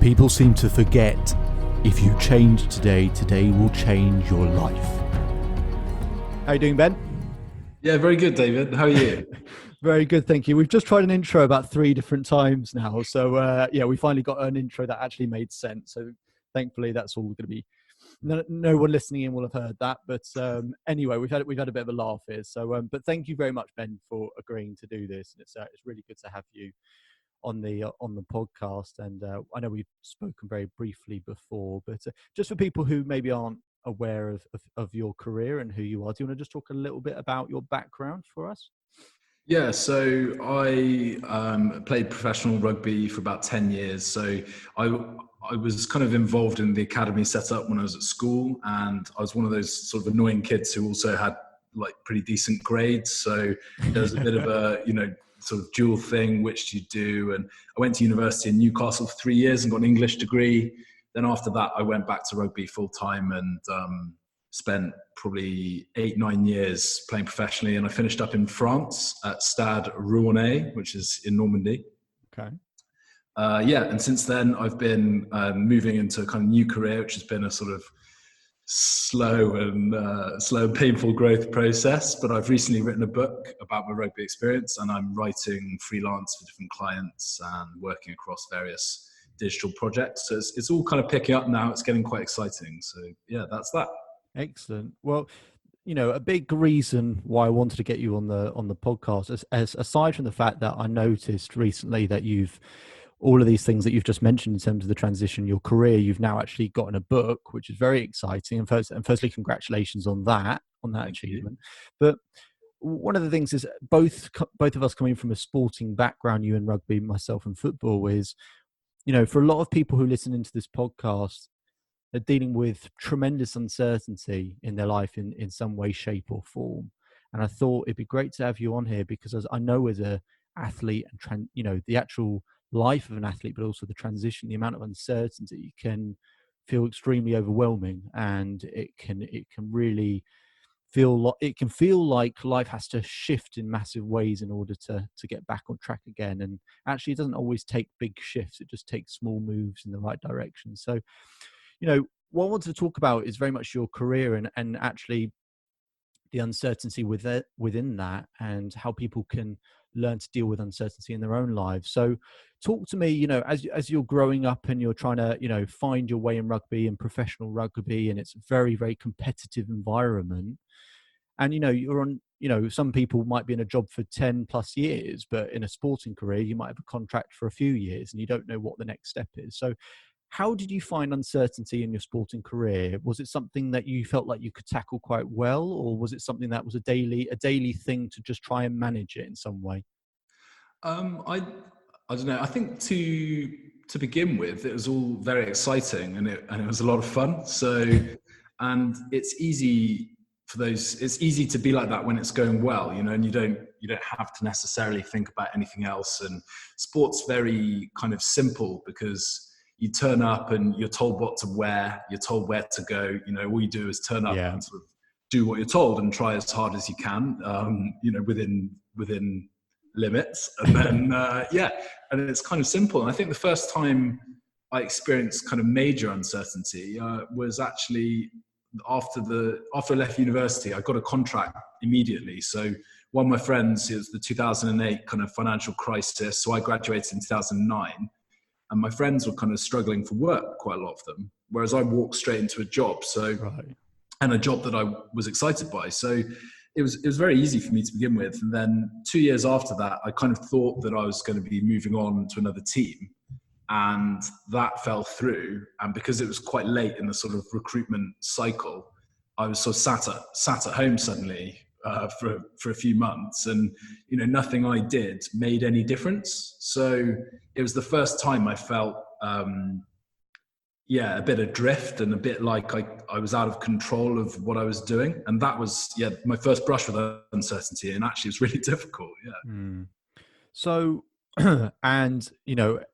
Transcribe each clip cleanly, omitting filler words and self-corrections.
People seem to forget, if you change today, today will change your life. How you doing, Ben? Yeah, very good, David. How are you? Very good, thank you. We've just tried an intro about 3 different times now. So, we finally got an intro that actually made sense. So thankfully, that's all going to be... No one listening in will have heard that. But anyway, we've had a bit of a laugh here. So, but thank you very much, Ben, for agreeing to do this. It's really good to have you on the podcast. And I know we've spoken very briefly before, but just for people who maybe aren't aware of your career and who you are, do you want to just talk a little bit about your background for us? Yeah, so I played professional rugby for about 10 years. So I was kind of involved in the academy setup when I was at school, and I was one of those sort of annoying kids who also had like pretty decent grades. So there was a bit of a, sort of dual thing, which do you do? And I went to university in Newcastle for 3 years and got an English degree. Then after that, I went back to rugby full time and spent probably 8-9 years playing professionally. And I finished up in France at Stade Rouennais, which is in Normandy. Okay. And since then I've been moving into a kind of new career, which has been a sort of slow and painful growth process. But I've recently written a book about my rugby experience, and I'm writing freelance for different clients and working across various digital projects. So it's all kind of picking up now. It's getting quite exciting. So yeah, that's that. Excellent. Well, a big reason why I wanted to get you on the podcast, as aside from the fact that I noticed recently that you've all of these things that you've just mentioned in terms of the transition, your career, you've now actually gotten a book, which is very exciting. And firstly, congratulations on that achievement. But one of the things is both of us coming from a sporting background, you in rugby, myself in football, is, for a lot of people who listen into this podcast, they're dealing with tremendous uncertainty in their life in some way, shape or form. And I thought it'd be great to have you on here because as I know as a athlete and, the actual life of an athlete, but also the transition, the amount of uncertainty can feel extremely overwhelming, and it can really feel like life has to shift in massive ways in order to get back on track again. And actually, it doesn't always take big shifts; it just takes small moves in the right direction. So, what I wanted to talk about is very much your career and actually the uncertainty within that, and how people can learn to deal with uncertainty in their own lives. So talk to me, as you're growing up and you're trying to, find your way in rugby and professional rugby, and it's a very, very competitive environment. And, you're on, some people might be in a job for 10 plus years, but in a sporting career, you might have a contract for a few years and you don't know what the next step is. So how did you find uncertainty in your sporting career? Was it something that you felt like you could tackle quite well, or was it something that was a daily thing to just try and manage it in some way? I don't know. I think to begin with, it was all very exciting and it was a lot of fun. So, and it's easy to be like that when it's going well, and you don't have to necessarily think about anything else. And sport's very kind of simple because you turn up and you're told what to wear, you're told where to go. All you do is turn up and sort of do what you're told and try as hard as you can, within limits. And then, and it's kind of simple. And I think the first time I experienced kind of major uncertainty was actually after I left university. I got a contract immediately. So one of my friends, it was the 2008 kind of financial crisis. So I graduated in 2009. And my friends were kind of struggling for work, quite a lot of them, whereas I walked straight into a job. So, right. And a job that I was excited by. So it was very easy for me to begin with. And then 2 years after that, I kind of thought that I was going to be moving on to another team, and that fell through. And because it was quite late in the sort of recruitment cycle, I was sort of sat at home suddenly for a few months, and nothing I did made any difference. So it was the first time I felt a bit adrift and a bit like I was out of control of what I was doing, and that was my first brush with uncertainty, and actually it's really difficult. So and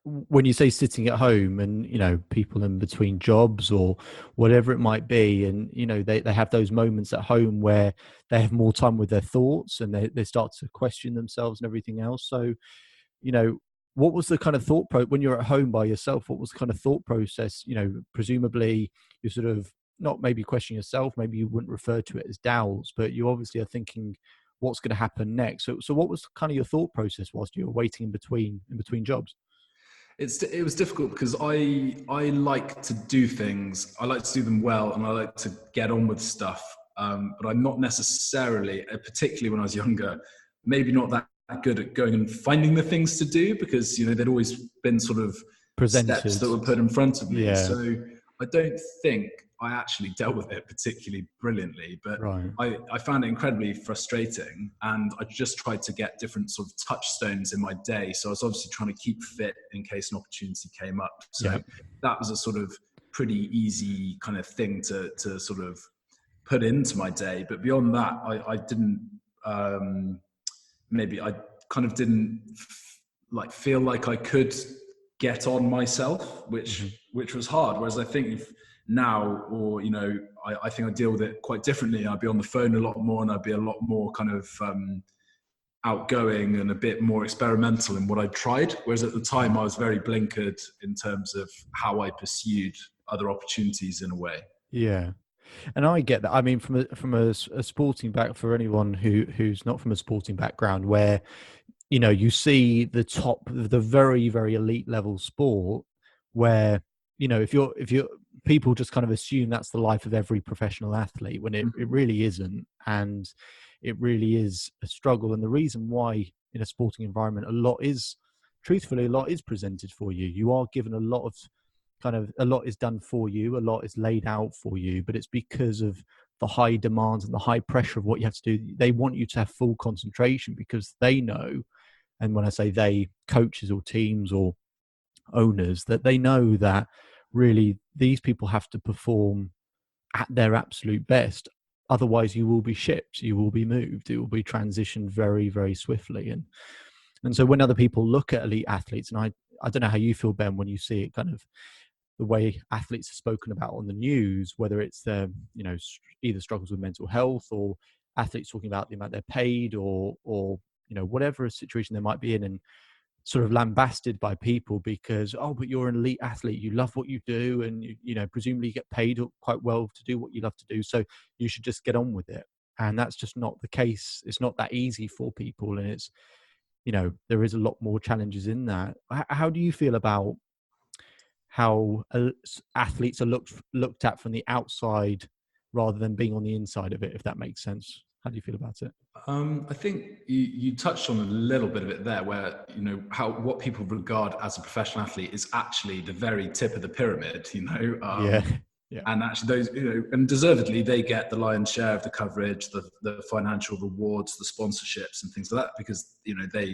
when you say sitting at home and people in between jobs or whatever it might be, and they have those moments at home where they have more time with their thoughts and they start to question themselves and everything else. So what was the kind of when you're at home by yourself? What was the kind of thought process? Presumably you're sort of not maybe questioning yourself. Maybe you wouldn't refer to it as doubts, but you obviously are thinking, what's going to happen next? So what was kind of your thought process whilst you were waiting in between jobs? It was difficult because I like to do things. I like to do them well, and I like to get on with stuff. But I'm not necessarily, particularly when I was younger, maybe not that good at going and finding the things to do, because there'd always been sort of steps that were put in front of me. Yeah. So I don't think I actually dealt with it particularly brilliantly, but right. I found it incredibly frustrating, and I just tried to get different sort of touchstones in my day. So I was obviously trying to keep fit in case an opportunity came up. So that was a sort of pretty easy kind of thing to sort of put into my day. But beyond that, I didn't, maybe I kind of didn't feel like I could get on myself, which was hard. Whereas I think if now, or I think I deal with it quite differently. I'd be on the phone a lot more, and I'd be a lot more kind of outgoing and a bit more experimental in what I tried. Whereas at the time I was very blinkered in terms of how I pursued other opportunities in a way. Yeah. And I get that. I mean, from a sporting back, for anyone who's not from a sporting background, where you see the top, the very, very elite level sport, where if you're people just kind of assume that's the life of every professional athlete, when it really isn't, and it really is a struggle. And the reason why in a sporting environment, a lot is presented for you. You are given a lot is done for you, a lot is laid out for you, but it's because of the high demands and the high pressure of what you have to do. They want you to have full concentration, because they know, and when I say they, coaches or teams or owners, that they know that really these people have to perform at their absolute best. Otherwise you will be shipped, you will be moved, it will be transitioned very, very swiftly. And so when other people look at elite athletes, and I don't know how you feel, Ben, when you see it, kind of the way athletes are spoken about on the news, whether it's their, either struggles with mental health, or athletes talking about the amount they're paid, or whatever situation they might be in, and sort of lambasted by people because, oh, but you're an elite athlete, you love what you do, and presumably you get paid quite well to do what you love to do, so you should just get on with it. And that's just not the case. It's not that easy for people, and it's there is a lot more challenges in that. How do you feel about how athletes are looked at from the outside rather than being on the inside of it, if that makes sense? How do you feel about it? I think you touched on a little bit of it there, where what people regard as a professional athlete is actually the very tip of the pyramid. Yeah. And actually those, and deservedly, they get the lion's share of the coverage, the financial rewards, the sponsorships and things like that, because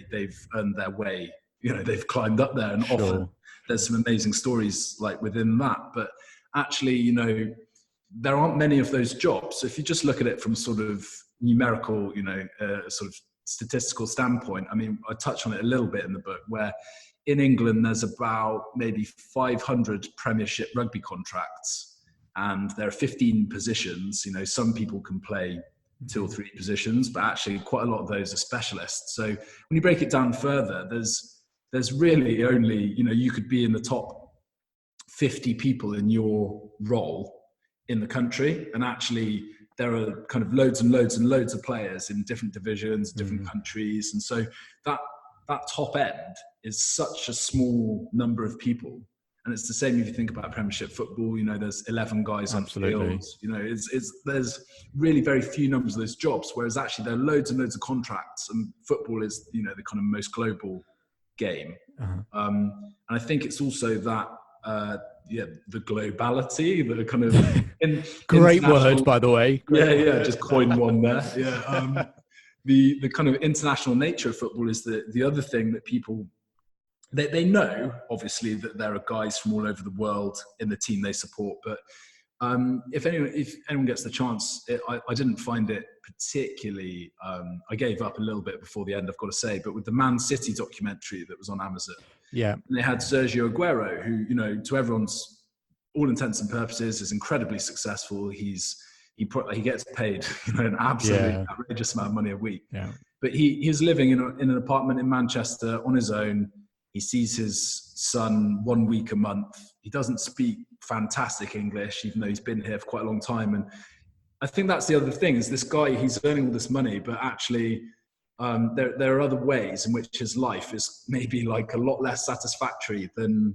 they've earned their way. They've climbed up there, and often there's some amazing stories like within that. But actually, there aren't many of those jobs. So if you just look at it from sort of numerical, sort of statistical standpoint, I mean, I touch on it a little bit in the book, where in England there's about maybe 500 Premiership rugby contracts, and there are 15 positions. Some people can play 2 or 3 positions, but actually quite a lot of those are specialists. So when you break it down further, there's really only, you could be in the top 50 people in your role in the country, and actually there are kind of loads and loads and loads of players in different divisions, different countries. And so that top end is such a small number of people. And it's the same if you think about Premiership football. there's 11 guys on field. There's really very few numbers of those jobs, whereas actually there are loads and loads of contracts, and football is the kind of most global game. And I think it's also that the globality, the kind of great word, by the way. Just coined one there. The kind of international nature of football is the other thing that people, they know, obviously, that there are guys from all over the world in the team they support. But if anyone gets the chance, I didn't find it particularly, I gave up a little bit before the end, I've got to say, but with the Man City documentary that was on Amazon, and they had Sergio Aguero, who, to everyone's all intents and purposes, is incredibly successful. He gets paid, an absolutely outrageous amount of money a week. But he was living in an apartment in Manchester on his own. He sees his son 1 week a month. He doesn't speak fantastic English, even though he's been here for quite a long time. And I think that's the other thing, is this guy, he's earning all this money, but actually there are other ways in which his life is maybe like a lot less satisfactory than,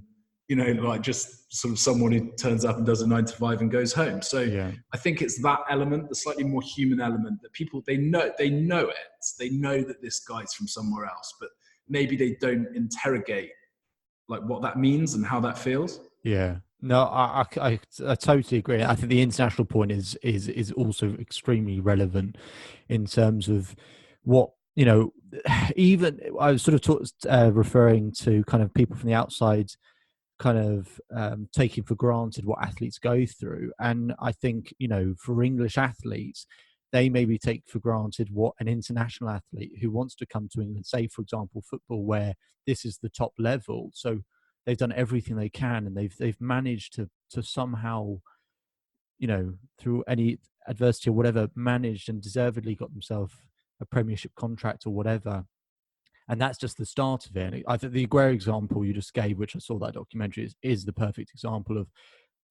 like just sort of someone who turns up and does a 9 to 5 and goes home. So Yeah. I think it's that element, the slightly more human element, that people, they know it. They know that this guy's from somewhere else, but maybe they don't interrogate like what that means and how that feels. Yeah. No, I totally agree. I think the international point is also extremely relevant in terms of what, even I was sort of referring to kind of people from the outside kind of taking for granted what athletes go through. And I think, for English athletes, they maybe take for granted what an international athlete who wants to come to England, say, for example, football, where this is the top level. So they've done everything they can, and they've managed to somehow, through any adversity or whatever, managed and deservedly got themselves a Premiership contract or whatever. And that's just the start of it. And I think the Aguero example you just gave, which I saw that documentary, is the perfect example of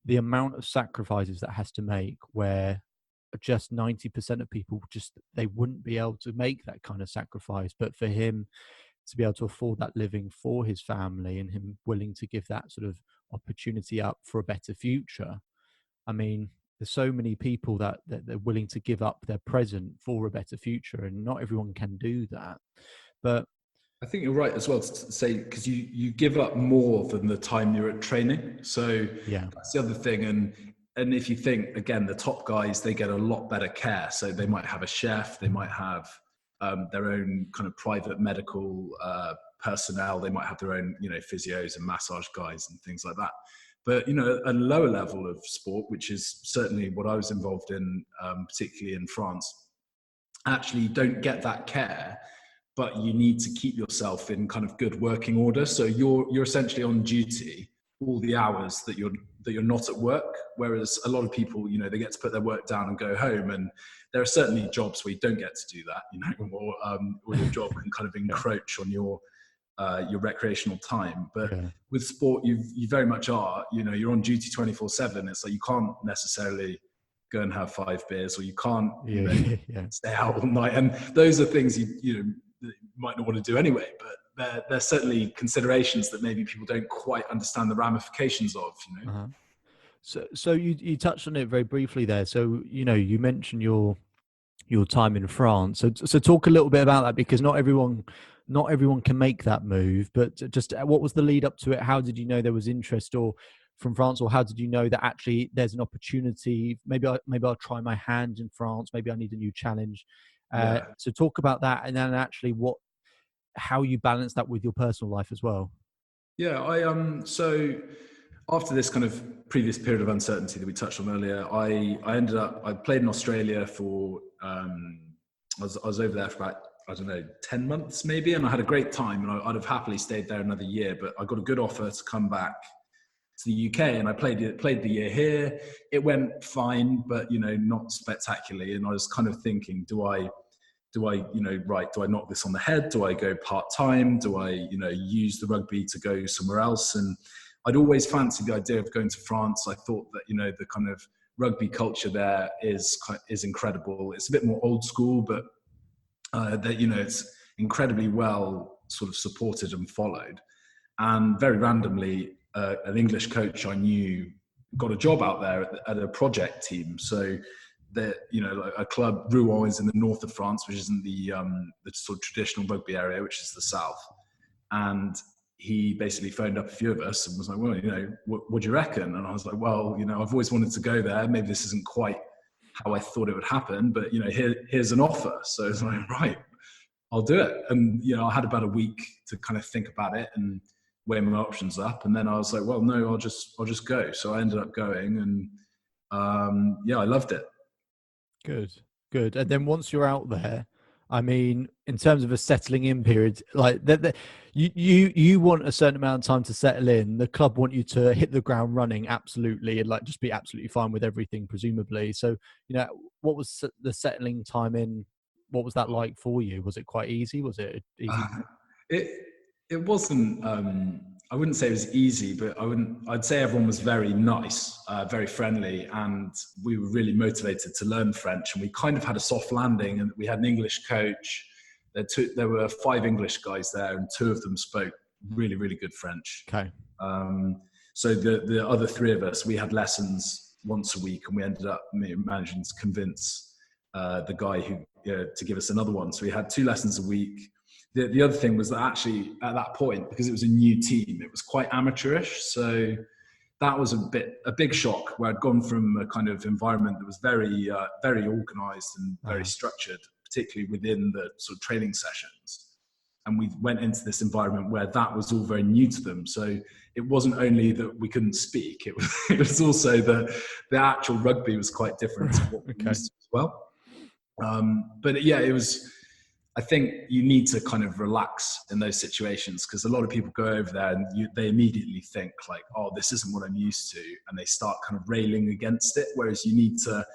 the amount of sacrifices that has to make, where just 90% of people they wouldn't be able to make that kind of sacrifice. But for him to be able to afford that living for his family, and him willing to give that sort of opportunity up for a better future. I mean, there's so many people that they're willing to give up their present for a better future, and not everyone can do that. But I think you're right as well to say, because you give up more than the time you're at training. So yeah, that's the other thing. And if you think, again, the top guys, they get a lot better care. So they might have a chef, they might have their own kind of private medical personnel, they might have their own, physios and massage guys and things like that. But, a lower level of sport, which is certainly what I was involved in, particularly in France, actually don't get that care, but you need to keep yourself in kind of good working order. So you're essentially on duty all the hours that you're not at work. Whereas a lot of people, they get to put their work down and go home. And there are certainly jobs where you don't get to do that, or your job can kind of encroach on your recreational time. But yeah, with sport, you very much are, you're on duty 24/7. It's like you can't necessarily go and have 5 beers, or you can't, yeah. stay out all night. And those are things you might not want to do anyway, but they're certainly considerations that maybe people don't quite understand the ramifications of. Uh-huh. So you touched on it very briefly there. So you mentioned your time in France. So talk a little bit about that, because not everyone can make that move. But just what was the lead up to it? How did you know there was interest, or from France, or how did you know that actually there's an opportunity? Maybe I'll try my hand in France. Maybe I need a new challenge. Yeah. So talk about that, and then actually how you balance that with your personal life as well. Yeah, so after this kind of previous period of uncertainty that we touched on earlier, I played in Australia for I was over there for about, I don't know, 10 months maybe, and I had a great time, and I'd have happily stayed there another year, but I got a good offer to come back to the UK, and I played the year here. It went fine, but not spectacularly, and I was kind of thinking, do I do I knock this on the head? Do I go part-time? Do I, use the rugby to go somewhere else? And I'd always fancied the idea of going to France. I thought that, the kind of rugby culture there is incredible. It's a bit more old school, but it's incredibly well sort of supported and followed. And very randomly, an English coach I knew got a job out there at a project team. So that, like a club, Rouen is in the north of France, which isn't the sort of traditional rugby area, which is the south. And he basically phoned up a few of us and was like, well, what do you reckon? And I was like, well, I've always wanted to go there. Maybe this isn't quite how I thought it would happen, but here's an offer. So it's like, right, I'll do it. And I had about a week to kind of think about it and weigh my options up. And then I was like, well, no, I'll just go. So I ended up going, and I loved it. Good. And then once you're out there, I mean, in terms of a settling in period, like you want a certain amount of time to settle in. The club want you to hit the ground running, absolutely, and like just be absolutely fine with everything, presumably. So, what was the settling time in? What was that like for you? Was it quite easy? Was it easy? It it wasn't. I wouldn't say it was easy, but I'd say everyone was very nice, very friendly, and we were really motivated to learn French. And we kind of had a soft landing, and we had an English coach. There were 5 English guys there, and 2 of them spoke really, really good French. Okay. So the other 3 of us, we had lessons once a week, and we ended up managing to convince the guy who to give us another one. So we had 2 lessons a week. The other thing was that actually at that point, because it was a new team, it was quite amateurish. So that was a big shock, where I'd gone from a kind of environment that was very, very organized and very structured, particularly within the sort of training sessions. And we went into this environment where that was all very new to them. So it wasn't only that we couldn't speak, it was also that the actual rugby was quite different to what we used to as well. But yeah, it was, I think you need to kind of relax in those situations, because a lot of people go over there and they immediately think like, oh, this isn't what I'm used to. And they start kind of railing against it. Whereas you need to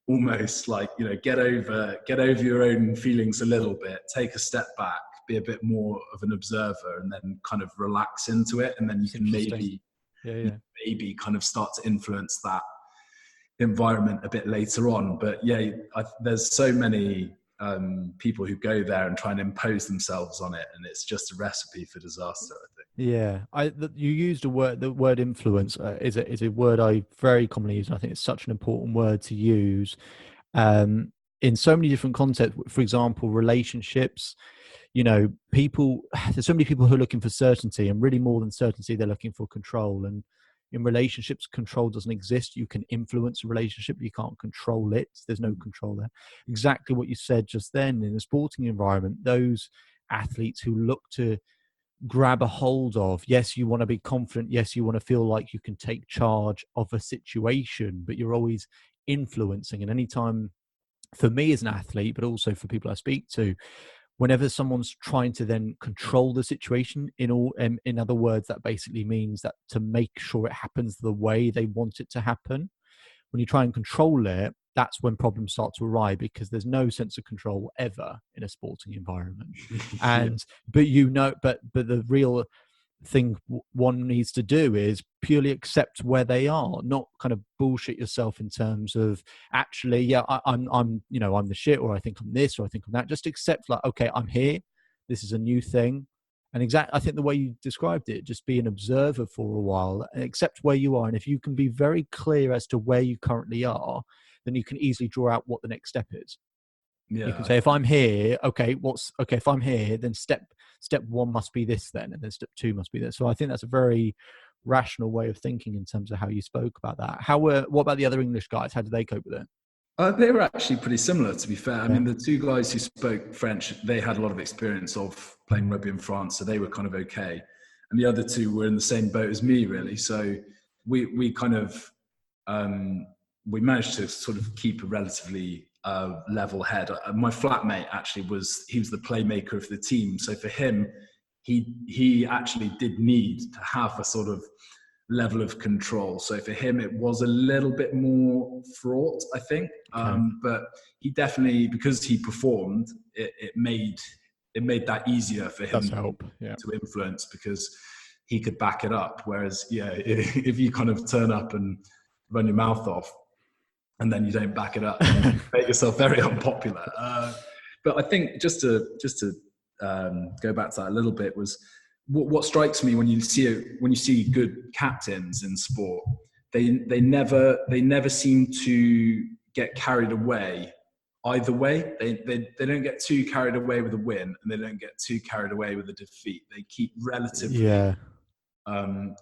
almost like, get over your own feelings a little bit, take a step back, be a bit more of an observer, and then kind of relax into it. And then you can maybe kind of start to influence that environment a bit later on. But yeah, there's so many people who go there and try and impose themselves on it, and it's just a recipe for disaster, I think. Yeah, you used the word influence is a word I very commonly use, and I think it's such an important word to use in so many different contexts. For example, relationships. There's so many people who are looking for certainty, and really more than certainty, they're looking for control. And in relationships, control doesn't exist. You can influence a relationship, you can't control it. There's no control there. Exactly what you said just then. In a sporting environment, those athletes who look to grab a hold of, yes, you want to be confident, yes, you want to feel like you can take charge of a situation, but you're always influencing. And anytime, for me as an athlete, but also for people I speak to, whenever someone's trying to then control the situation, in other words, that basically means that to make sure it happens the way they want it to happen, when you try and control it, that's when problems start to arise, because there's no sense of control ever in a sporting environment. And but the real thing one needs to do is purely accept where they are, not kind of bullshit yourself in terms of actually, I'm the shit, or I think I'm this, or I think I'm that. Just accept, like, okay, I'm here, this is a new thing. And I think the way you described it, just be an observer for a while and accept where you are. And if you can be very clear as to where you currently are, then you can easily draw out what the next step is. You can say, if I'm here, if I'm here, then step 1 must be this then, and then step 2 must be this. So I think that's a very rational way of thinking in terms of how you spoke about that. What about the other English guys? How did they cope with it? They were actually pretty similar, to be fair. I mean, the 2 guys who spoke French, they had a lot of experience of playing rugby in France, so they were kind of okay. And the other 2 were in the same boat as me, really. So we kind of, we managed to sort of keep a relatively level head. My flatmate actually he was the playmaker of the team. So for him, he actually did need to have a sort of level of control. So for him, it was a little bit more fraught, I think. But he definitely, because he performed, it made that easier for him to influence, because he could back it up. Whereas, if you kind of turn up and run your mouth off, and then you don't back it up, you make yourself very unpopular. But I think just to go back to that a little bit, was what strikes me when you see good captains in sport, they never seem to get carried away either way. They don't get too carried away with a win, and they don't get too carried away with a defeat. They keep relatively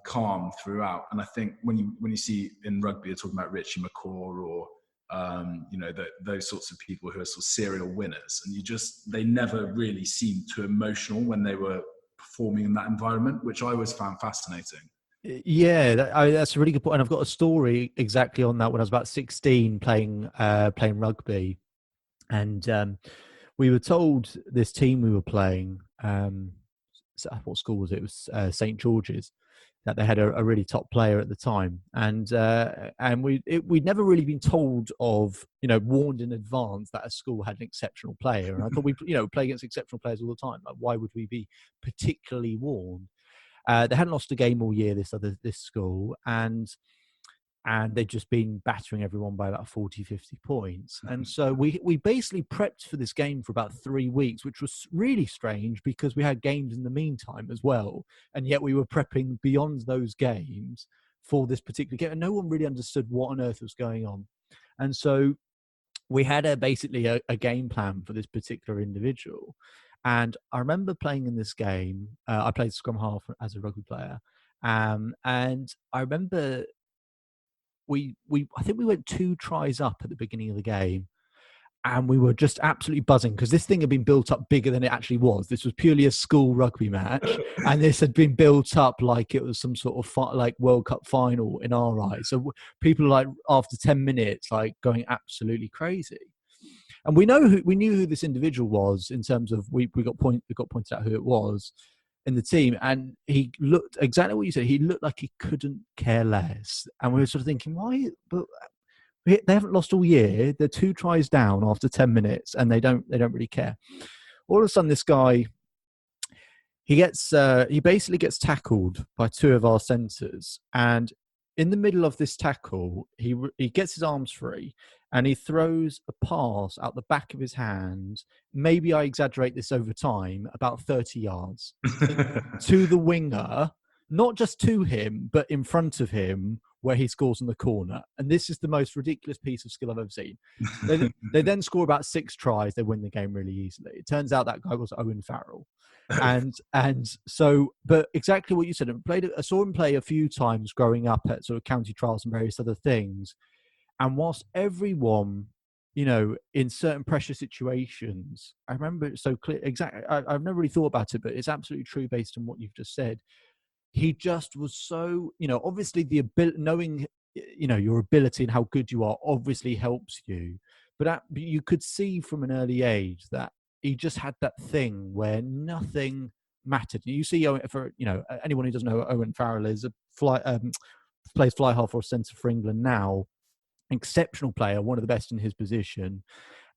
calm throughout. And I think when you see in rugby, you're talking about Richie McCaw or those sorts of people who are sort of serial winners, and they never really seemed too emotional when they were performing in that environment, which I always found fascinating. Yeah, that's a really good point. And I've got a story exactly on that. When I was about 16 playing rugby, and we were told, this team we were playing, what school was it? It was St. George's. that they had a really top player at the time, and we'd never really been told of, warned in advance that a school had an exceptional player. And I thought we play against exceptional players all the time. Like, why would we be particularly warned? They hadn't lost a game all year, this school, and they'd just been battering everyone by about 40, 50 points. And so we basically prepped for this game for about 3 weeks, which was really strange because we had games in the meantime as well. And yet we were prepping beyond those games for this particular game. And no one really understood what on earth was going on. And so we had basically a game plan for this particular individual. And I remember playing in this game. I played scrum half as a rugby player. And I remember I think we went 2 tries up at the beginning of the game, and we were just absolutely buzzing because this thing had been built up bigger than it actually was. This was purely a school rugby match, and this had been built up like it was some sort of like World Cup final in our eyes. So people like after 10 minutes, like going absolutely crazy. And we knew who this individual was in terms of we got pointed out who it was in the team, and he looked exactly what you said. He looked like he couldn't care less, and we were sort of thinking, why? But they haven't lost all year. They're 2 tries down after 10 minutes, and they don't really care. All of a sudden, this guy, he basically gets tackled by 2 of our centres, and in the middle of this tackle, he gets his arms free, and he throws a pass out the back of his hand. Maybe I exaggerate this over time, about 30 yards to the winger, not just to him, but in front of him, where he scores in the corner. And this is the most ridiculous piece of skill I've ever seen. They then score about 6 tries. They win the game really easily. It turns out that guy was Owen Farrell. And so, but exactly what you said, I saw him play a few times growing up at sort of county trials and various other things. And whilst everyone, in certain pressure situations, I remember it so clear. Exactly, I've never really thought about it, but it's absolutely true based on what you've just said. He just was so, obviously the ability, knowing, your ability and how good you are, obviously helps you. But you could see from an early age that he just had that thing where nothing mattered. You see, for anyone who doesn't know who Owen Farrell is, plays fly half or centre for England now. Exceptional player, one of the best in his position.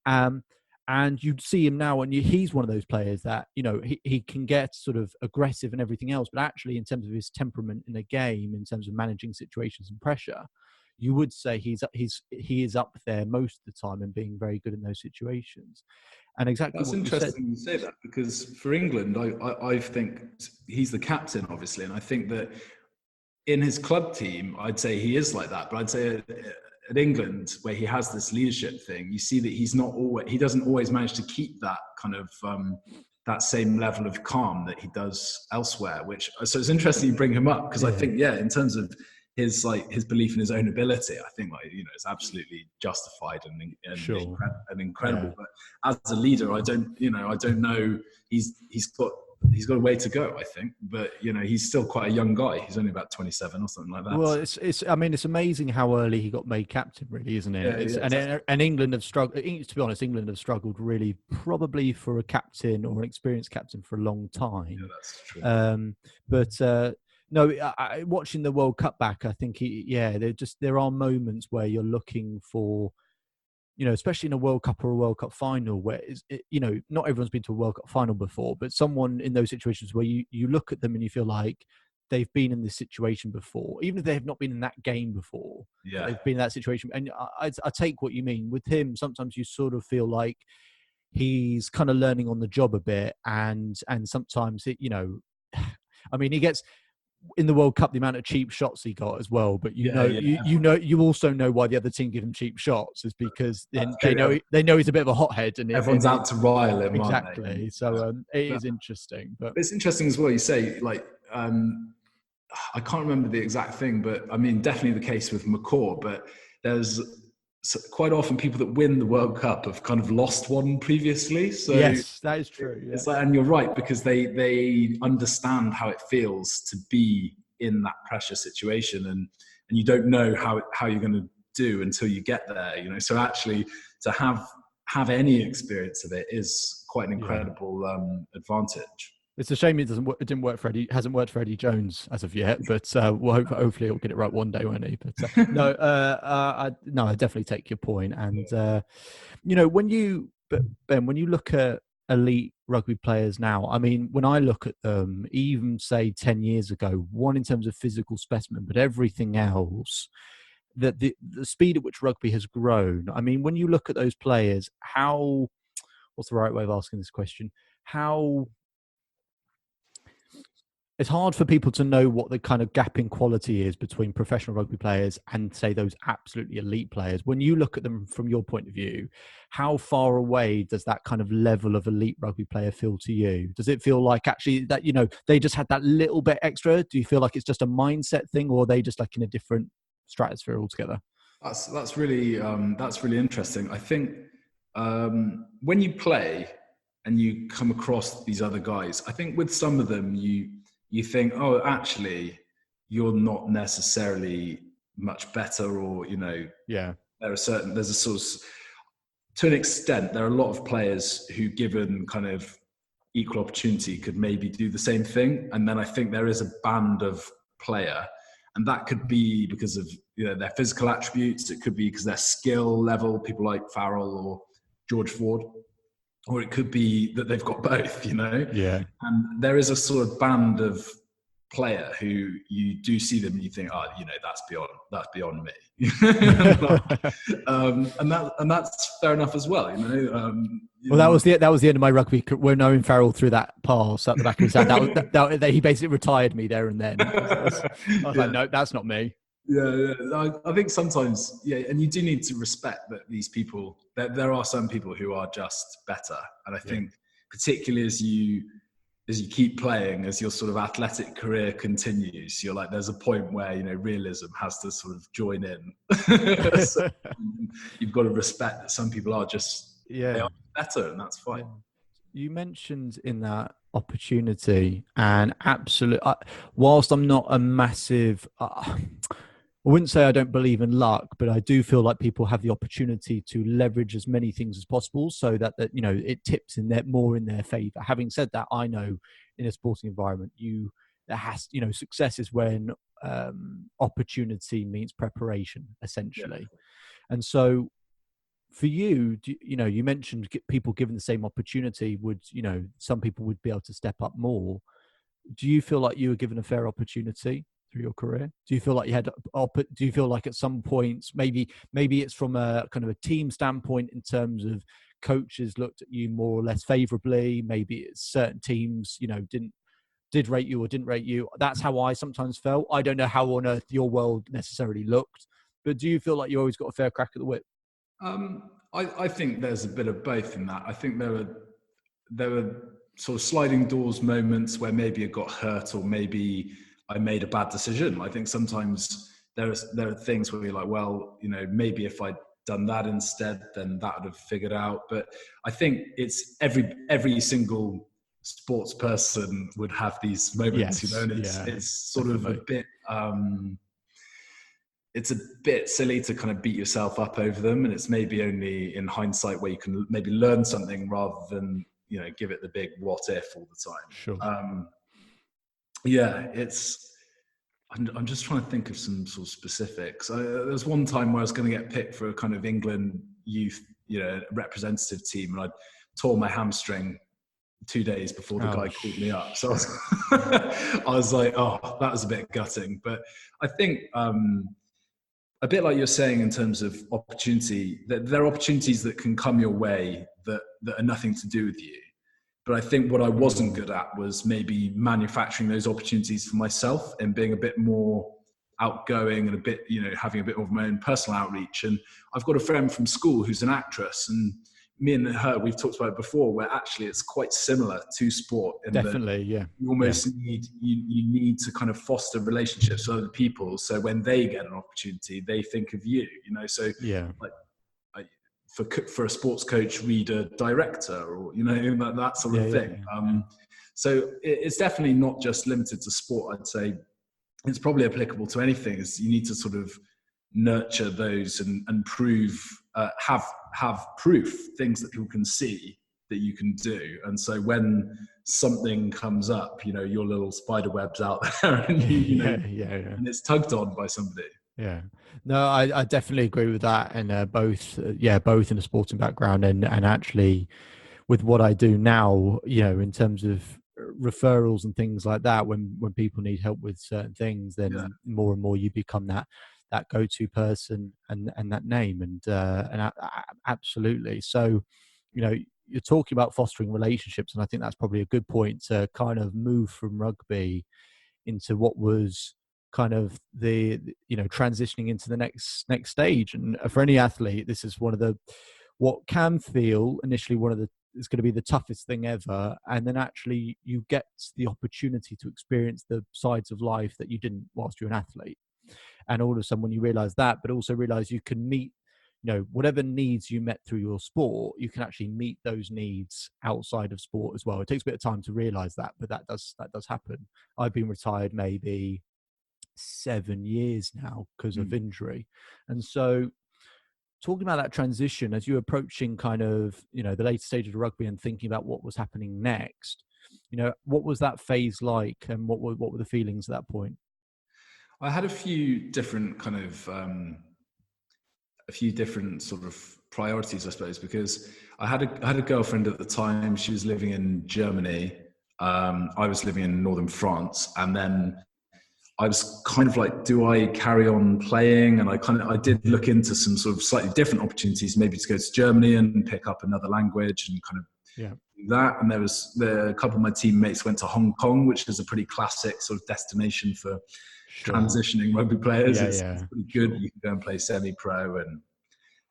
And you'd see him now, and he's one of those players that, he can get sort of aggressive and everything else, but actually in terms of his temperament in a game, in terms of managing situations and pressure, you would say he is up there most of the time and being very good in those situations. And exactly that's what interesting you you say that, because for England, I think he's the captain, obviously, and I think that in his club team, I'd say he is like that. But I'd say at England, where he has this leadership thing, you see that he doesn't always manage to keep that kind of that same level of calm that he does elsewhere. So it's interesting you bring him up, because I think, in terms of his belief in his own ability, I think it's absolutely justified and incredible. Yeah. But as a leader, I don't know. He's got a way to go, I think, but he's still quite a young guy. He's only about 27 or something like that. Well, it's amazing how early he got made captain, really, isn't it? Exactly. And England have struggled. To be honest, England have struggled really, probably for a captain or an experienced captain for a long time. Yeah, that's true. But no, watching the World Cup back, I think there are moments where you're looking for, especially in a World Cup or a World Cup final, where not everyone's been to a World Cup final before, but someone in those situations where you look at them and you feel like they've been in this situation before, even if they have not been in that game before. Yeah, they've been in that situation. And I take what you mean with him. Sometimes you sort of feel like he's kind of learning on the job a bit, and sometimes I mean, he gets in the World Cup the amount of cheap shots he got as well, but you also know why the other team give him cheap shots is because they know he's a bit of a hothead, and everyone's out to rile him. Exactly. So it is interesting, but it's interesting as well. You say I can't remember the exact thing, but I mean definitely the case with McCaw. But there's quite often people that win the World Cup have kind of lost one previously. So yes, that is true. It's and you're right, because they understand how it feels to be in that pressure situation, and you don't know how you're going to do until you get there. So actually to have any experience of it is quite an incredible advantage. It's a shame it doesn't. It didn't work for Eddie. Hasn't worked for Eddie Jones as of yet. But hopefully he'll get it right one day, won't he? But no, I definitely take your point. And when Ben, when you look at elite rugby players now, I mean, when I look at them, even say 10 years ago, one in terms of physical specimen, but everything else, that the speed at which rugby has grown. I mean, when you look at those players, what's the right way of asking this question? How It's hard for people to know what the kind of gap in quality is between professional rugby players and, say, those absolutely elite players. When you look at them from your point of view, how far away does that kind of level of elite rugby player feel to you? Does it feel like actually that, they just had that little bit extra? Do you feel like it's just a mindset thing, or are they just like in a different stratosphere altogether? That's really interesting. I think when you play and you come across these other guys, I think with some of them you think, oh, actually, you're not necessarily much better, or Yeah. there's a sort of, to an extent, there are a lot of players who, given kind of equal opportunity, could maybe do the same thing. And then I think there is a band of player, and that could be because of their physical attributes. It could be because their skill level, people like Farrell or George Ford, or it could be that they've got both. Yeah. And there is a sort of band of player who you do see them and you think, that's beyond me. And that's fair enough as well. Well, that was the end of my rugby. We're knowing Farrell through that pass at the back of his hand. That he basically retired me there and then. I was like, no, that's not me. Yeah. I think sometimes, and you do need to respect that these people. There are some people who are just better, and I think particularly as you keep playing, as your sort of athletic career continues, you're like, there's a point where realism has to sort of join in. So you've got to respect that some people are just they are better, and that's fine. You mentioned in that opportunity, and whilst I'm not a massive I wouldn't say I don't believe in luck, but I do feel like people have the opportunity to leverage as many things as possible so that it tips more in their favor. Having said that, I know in a sporting environment, success is when opportunity meets preparation, essentially. Yeah. And so for you, you mentioned people given the same opportunity would, some people would be able to step up more. Do you feel like you were given a fair opportunity through your career? Do you feel like do you feel like at some points, maybe it's from a kind of a team standpoint in terms of coaches looked at you more or less favorably, maybe it's certain teams, did rate you or didn't rate you? That's how I sometimes felt. I don't know how on earth your world necessarily looked, but do you feel like you always got a fair crack at the whip? I think there's a bit of both in that. I think there were sort of sliding doors moments where maybe it got hurt, or maybe I made a bad decision. I think sometimes there are things where you're like, well, maybe if I'd done that instead, then that would have figured out. But I think it's every single sports person would have these moments, and it's sort of a bit. It's a bit silly to kind of beat yourself up over them, and it's maybe only in hindsight where you can maybe learn something rather than give it the big what if all the time. Sure. I'm just trying to think of some sort of specifics. There was one time where I was going to get picked for a kind of England youth, representative team, and I tore my hamstring 2 days before the guy called me up. So I was like, oh, that was a bit gutting. But I think a bit like you're saying in terms of opportunity, that there are opportunities that can come your way that are nothing to do with you. But I think what I wasn't good at was maybe manufacturing those opportunities for myself and being a bit more outgoing and a bit, having a bit more of my own personal outreach. And I've got a friend from school who's an actress, and me and her, we've talked about it before, where actually it's quite similar to sport. Definitely, yeah. You almost need to kind of foster relationships with other people, so when they get an opportunity, they think of you. So like for a sports coach, read a director, or that sort of thing. So it's definitely not just limited to sport. I'd say it's probably applicable to anything. Is you need to sort of nurture those and prove, have proof, things that people can see, that you can do. And so when something comes up, you know, your little spider web's out there, and and it's tugged on by somebody. Yeah, no, I definitely agree with that, and both in a sporting background and actually with what I do now, you know, in terms of referrals and things like that, when people need help with certain things, then more and more you become that go-to person and that name, and absolutely. So, you know, you're talking about fostering relationships, and I think that's probably a good point to kind of move from rugby into what was kind of the you know, transitioning into the next stage. And for any athlete, this is one of the what can feel initially one of the is going to be the toughest thing ever, and then actually you get the opportunity to experience the sides of life that you didn't whilst you're an athlete. And all of a sudden when you realize that, but also realize you can meet, you know, whatever needs you met through your sport, you can actually meet those needs outside of sport as well. It takes a bit of time to realize that, but that does happen. I've been retired maybe 7 years now because of injury. And so talking about that transition as you're approaching kind of, you know, the later stages of rugby and thinking about what was happening next, you know, what was that phase like, and what were the feelings at that point? I had a few different kind of a few different sort of priorities, I suppose, because I had a girlfriend at the time. She was living in Germany. I was living in northern France, and then I was kind of like, do I carry on playing? And I did look into some sort of slightly different opportunities, maybe to go to Germany and pick up another language and kind of do that. And a couple of my teammates went to Hong Kong, which is a pretty classic sort of destination for transitioning rugby players. It's pretty good. You can go and play semi-pro and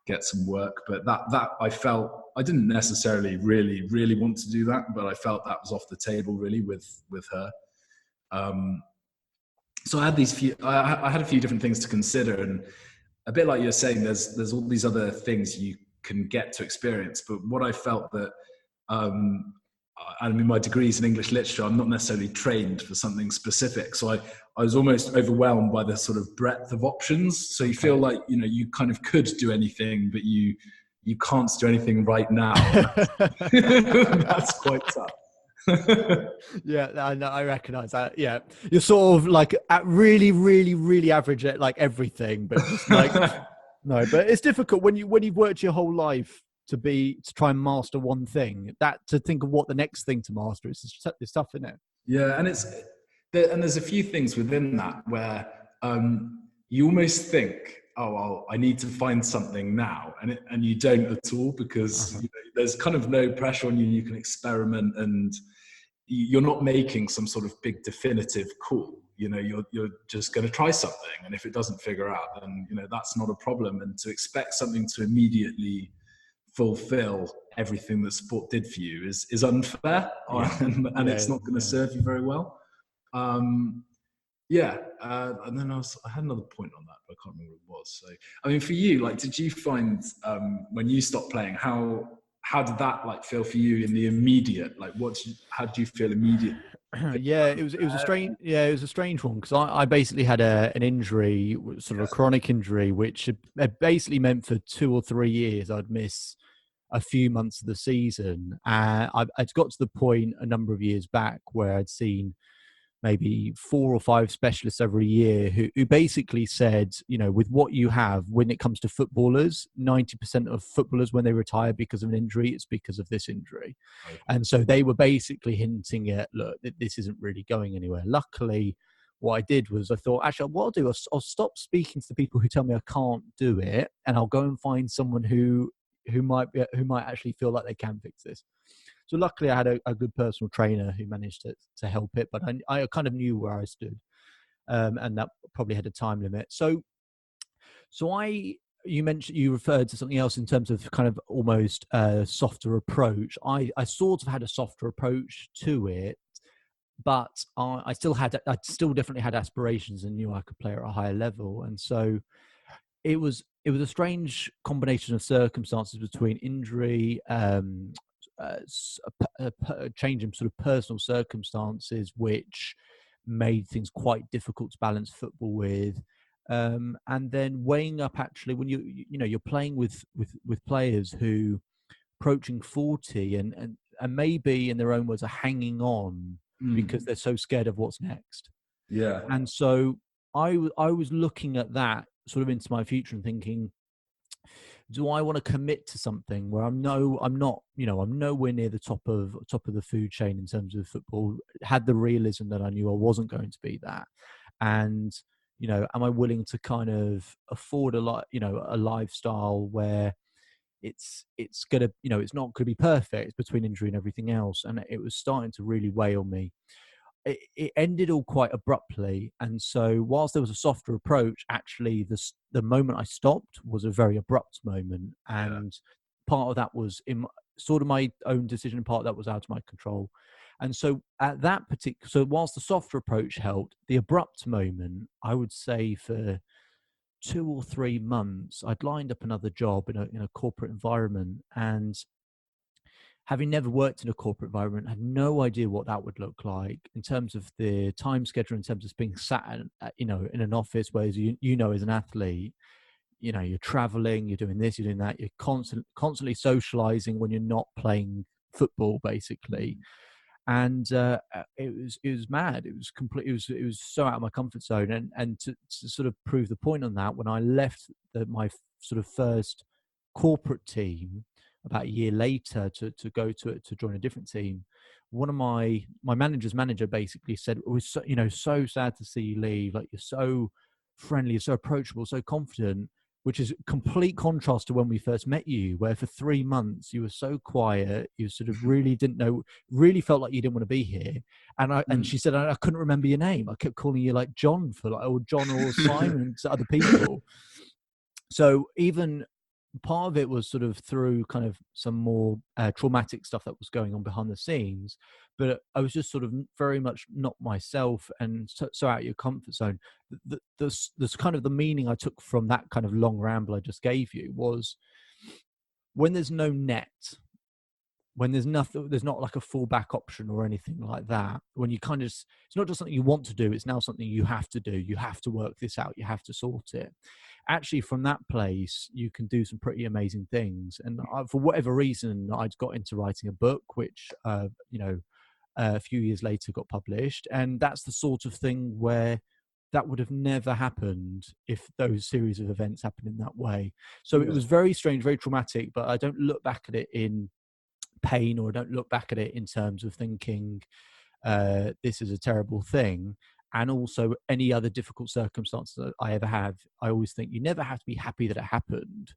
get some work. But that I felt, I didn't necessarily really want to do that, but I felt that was off the table really with her. So I had I had a few different things to consider, and a bit like you're saying, there's all these other things you can get to experience. But what I felt that, I mean, my degrees in English literature, I'm not necessarily trained for something specific. So I was almost overwhelmed by the sort of breadth of options. So you feel like, you know, you kind of could do anything, but you can't do anything right now. That's quite tough. Yeah, I recognize that. Yeah, you're sort of like at really average at like everything, but just like no. But it's difficult when you've worked your whole life to try and master one thing. That to think of what the next thing to master is tough, isn't it? Yeah, and there's a few things within that where you almost think, oh, well, I need to find something now, and you don't at all, because you know, there's kind of no pressure on you. You can experiment, and you're not making some sort of big definitive call. You know, you're just going to try something, and if it doesn't figure out, then you know that's not a problem. And to expect something to immediately fulfill everything that sport did for you is unfair, and it's not going to serve you very well. And then I had another point on that, but I can't remember what it was. So, I mean, for you, like, did you find when you stopped playing, how did that like feel for you in the immediate? Like, how did you feel immediately? It was a strange one, because I basically had an injury, sort of a chronic injury, which had basically meant for 2 or 3 years I'd miss a few months of the season. I'd got to the point a number of years back where I'd seen maybe 4 or 5 specialists every year who basically said, you know, with what you have, when it comes to footballers, 90% of footballers, when they retire because of an injury, it's because of this injury. Okay. And so they were basically hinting at, look, this isn't really going anywhere. Luckily, what I did was I thought, actually, what I'll do, I'll stop speaking to the people who tell me I can't do it, and I'll go and find someone who might actually feel like they can fix this. So luckily I had a good personal trainer who managed to help it, but I kind of knew where I stood, and that probably had a time limit. So you referred to something else in terms of kind of almost a softer approach. I sort of had a softer approach to it, but I still definitely had aspirations and knew I could play at a higher level. And so it was a strange combination of circumstances between injury, a change in sort of personal circumstances, which made things quite difficult to balance football with, and then weighing up actually when you're playing with players who approaching 40 and maybe in their own words are hanging on because they're so scared of what's next. Yeah. And so I was looking at that sort of into my future and thinking, do I want to commit to something where I'm not, I'm nowhere near the top of the food chain in terms of football, had the realism that I knew I wasn't going to be that. And, am I willing to kind of afford a lifestyle where it's gonna, it's not gonna be perfect between injury and everything else. And it was starting to really weigh on me. It ended all quite abruptly, and so whilst there was a softer approach, actually the moment I stopped was a very abrupt moment, Yeah. and part of that was sort of my own decision, part of that was out of my control. And so at that particular, so whilst the softer approach helped, the abrupt moment, I would say for 2 or 3 months, I'd lined up another job in a corporate environment, and having never worked in a corporate environment, had no idea what that would look like in terms of the time schedule, in terms of being sat in an office, whereas as an athlete, you're traveling, you're doing this, you're doing that, you're constantly socializing when you're not playing football, basically. And it was mad. It was complete. It was so out of my comfort zone. And to sort of prove the point on that, when I left my sort of first corporate team about a year later to go to join a different team, one of my manager's manager basically said, "It was so sad to see you leave. Like, you're so friendly, you're so approachable, so confident." Which is complete contrast to when we first met you, where for 3 months you were so quiet, you sort of really didn't know, really felt like you didn't want to be here. And she said, I couldn't remember your name. I kept calling you like John or John or Simon to other people. So even part of it was sort of through kind of some more traumatic stuff that was going on behind the scenes, but I was just sort of very much not myself, and so out of your comfort zone. This kind of the meaning I took from that kind of long ramble I just gave you was, when there's no net, when there's nothing, there's not like a fallback option or anything like that, when you kind of, it's not just something you want to do, it's now something you have to do. You have to work this out, you have to sort it. Actually, from that place you can do some pretty amazing things. And for whatever reason, I'd got into writing a book, which a few years later got published, and that's the sort of thing where that would have never happened if those series of events happened in that way. So it was very strange, very traumatic, but I don't look back at it in pain, or I don't look back at it in terms of thinking this is a terrible thing. And also any other difficult circumstances that I ever have, I always think you never have to be happy that it happened,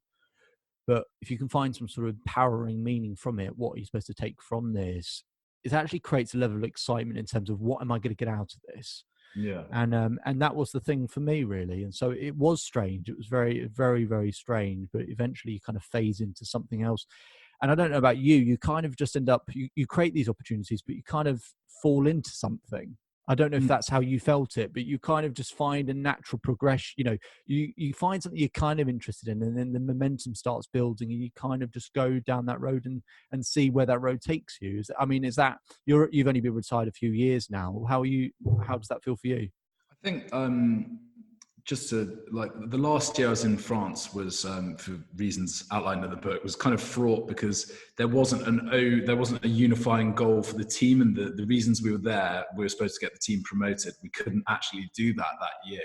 but if you can find some sort of empowering meaning from it, what are you supposed to take from this? It actually creates a level of excitement in terms of, what am I going to get out of this? Yeah. And that was the thing for me, really. And so it was strange. It was very, very, very strange, but eventually you kind of phase into something else. And I don't know about you, you kind of just end up, you create these opportunities, but you kind of fall into something. I don't know if that's how you felt it, but you kind of just find a natural progression. You find something you're kind of interested in, and then the momentum starts building, and you kind of just go down that road and see where that road takes you. Is that, you've only been retired a few years now. How does that feel for you? I think just to, like, the last year I was in France was, for reasons outlined in the book, was kind of fraught because there wasn't a unifying goal for the team, and the reasons we were there, we were supposed to get the team promoted. We couldn't actually do that year,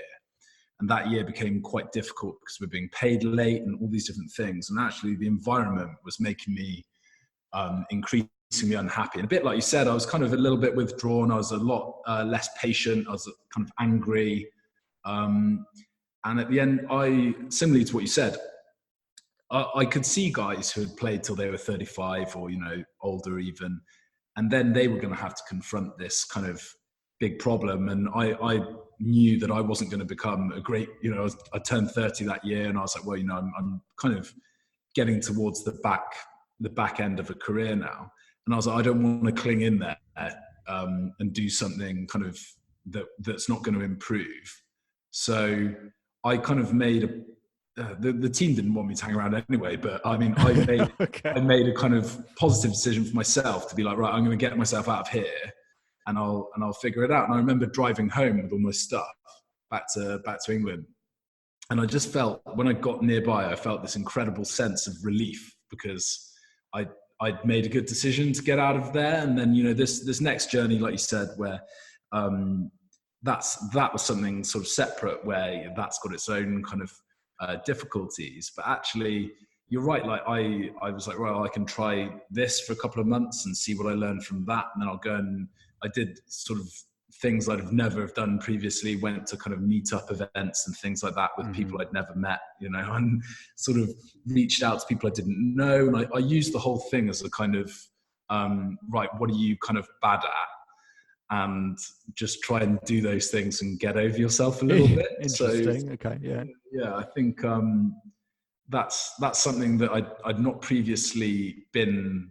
and that year became quite difficult because we're being paid late and all these different things. And actually, the environment was making me increasingly unhappy. And a bit like you said, I was kind of a little bit withdrawn. I was a lot less patient. I was kind of angry. And at the end, similarly to what you said, I could see guys who had played till they were 35 or, older even, and then they were going to have to confront this kind of big problem. And I knew that I wasn't going to become a great, I turned 30 that year, and I was like, well, I'm kind of getting towards the back end of a career now. And I was like, I don't want to cling in there and do something kind of that's not going to improve. So I kind of made the team didn't want me to hang around anyway, but I mean, I made a kind of positive decision for myself to be like, right, I'm going to get myself out of here, and I'll figure it out. And I remember driving home with all my stuff back to England, and I just felt, when I got nearby, I felt this incredible sense of relief, because I'd made a good decision to get out of there. And then, this next journey, like you said, where that was something sort of separate, where that's got its own kind of difficulties. But actually, you're right. Like I was like, well, I can try this for a couple of months and see what I learned from that. And then I'll go, and I did sort of things I'd have never have done previously, went to kind of meet up events and things like that with people I'd never met, and sort of reached out to people I didn't know. And I used the whole thing as a kind of, right, what are you kind of bad at? And just try and do those things and get over yourself a little bit. Interesting. Okay. Yeah, I think that's something that I'd not previously been